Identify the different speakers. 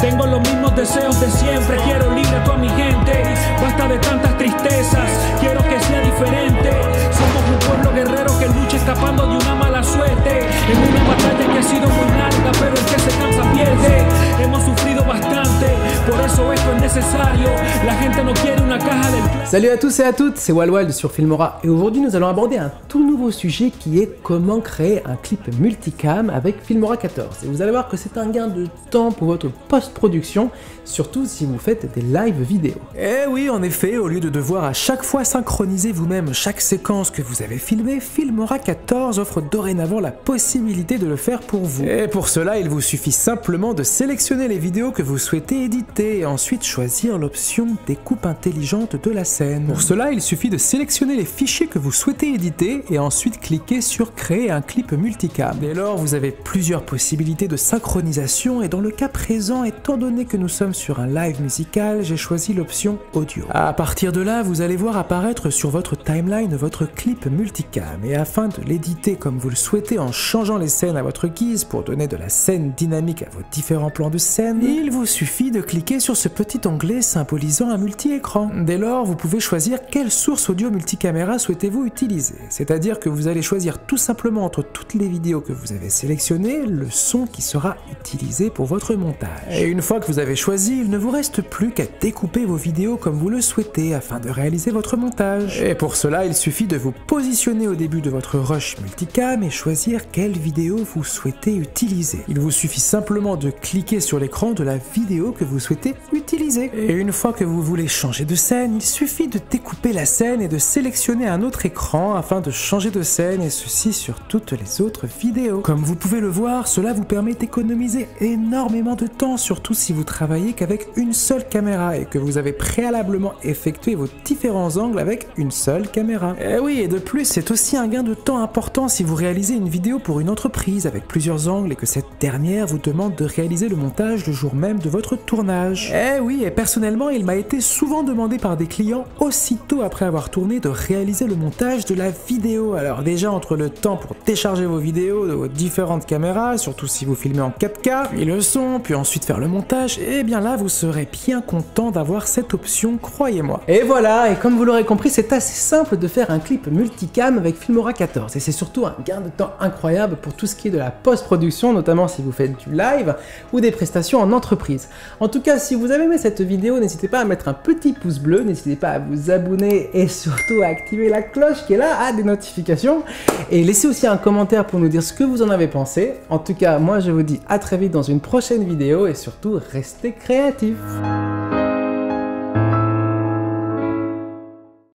Speaker 1: Tengo los mismos deseos de siempre, quiero libre a toda mi gente. Basta de tantas tristezas, quiero que sea diferente. Somos un pueblo guerrero que lucha escapando de una mala suerte. En una batalla que ha sido muy larga, pero el que se cansa pierde. Hemos sufrido bastante, por eso esto es necesario. La gente no quiere una caja del...
Speaker 2: Salut à tous et à toutes, c'est Walwald sur Filmora et aujourd'hui nous allons aborder un tout nouveau sujet qui est comment créer un clip multicam avec Filmora 14. Et vous allez voir que c'est un gain de temps pour votre post-production, surtout si vous faites des live vidéo.
Speaker 3: Eh oui, en effet, au lieu de devoir à chaque fois synchroniser vous-même chaque séquence que vous avez filmée, Filmora 14 offre dorénavant la possibilité de le faire pour vous. Et pour cela, il vous suffit simplement de sélectionner les vidéos que vous souhaitez éditer et ensuite choisir l'option découpe intelligente de la scène. Pour cela, il suffit de sélectionner les fichiers que vous souhaitez éditer et ensuite cliquer sur créer un clip multicam. Dès lors, vous avez plusieurs possibilités de synchronisation et dans le cas présent, étant donné que nous sommes sur un live musical, j'ai choisi l'option audio. À partir de là, vous allez voir apparaître sur votre timeline votre clip multicam et afin de l'éditer comme vous le souhaitez en changeant les scènes à votre guise pour donner de la scène dynamique à vos différents plans de scène, il vous suffit de cliquer sur ce petit onglet symbolisant un multi-écran. Dès lors, vous pouvez choisir quelle source audio multicaméra souhaitez-vous utiliser. C'est-à-dire que vous allez choisir tout simplement entre toutes les vidéos que vous avez sélectionnées, le son qui sera utilisé pour votre montage. Et une fois que vous avez choisi, il ne vous reste plus qu'à découper vos vidéos comme vous le souhaitez afin de réaliser votre montage. Et pour cela, il suffit de vous positionner au début de votre rush multicam et choisir quelle vidéo vous souhaitez utiliser. Il vous suffit simplement de cliquer sur l'écran de la vidéo que vous souhaitez utiliser. Et une fois que vous voulez changer de scène, il suffit de découper la scène et de sélectionner un autre écran afin de changer de scène et ceci sur toutes les autres vidéos. Comme vous pouvez le voir, cela vous permet d'économiser énormément de temps, surtout si vous travaillez qu'avec une seule caméra et que vous avez préalablement effectué vos différents angles avec une seule caméra. Et oui, et de plus, c'est aussi un gain de temps important si vous réalisez une vidéo pour une entreprise avec plusieurs angles et que cette dernière vous demande de réaliser le montage le jour même de votre tournage. Eh oui, et personnellement, il m'a été souvent demandé par des clients aussitôt après avoir tourné de réaliser le montage de la vidéo. Alors déjà entre le temps pour télécharger vos vidéos de vos différentes caméras, surtout si vous filmez en 4K, puis le son, puis ensuite faire le montage, et bien là vous serez bien content d'avoir cette option, croyez-moi.
Speaker 2: Et voilà, et comme vous l'aurez compris, c'est assez simple de faire un clip multicam avec Filmora 14 et c'est surtout un gain de temps incroyable pour tout ce qui est de la post-production, notamment si vous faites du live ou des prestations en entreprise. En tout cas, si vous avez aimé cette vidéo, n'hésitez pas à mettre un petit pouce bleu, n'hésitez pas à vous abonner et surtout à activer la cloche qui est là, à des notifications. Et laissez aussi un commentaire pour nous dire ce que vous en avez pensé. En tout cas, moi je vous dis à très vite dans une prochaine vidéo et surtout, restez créatifs.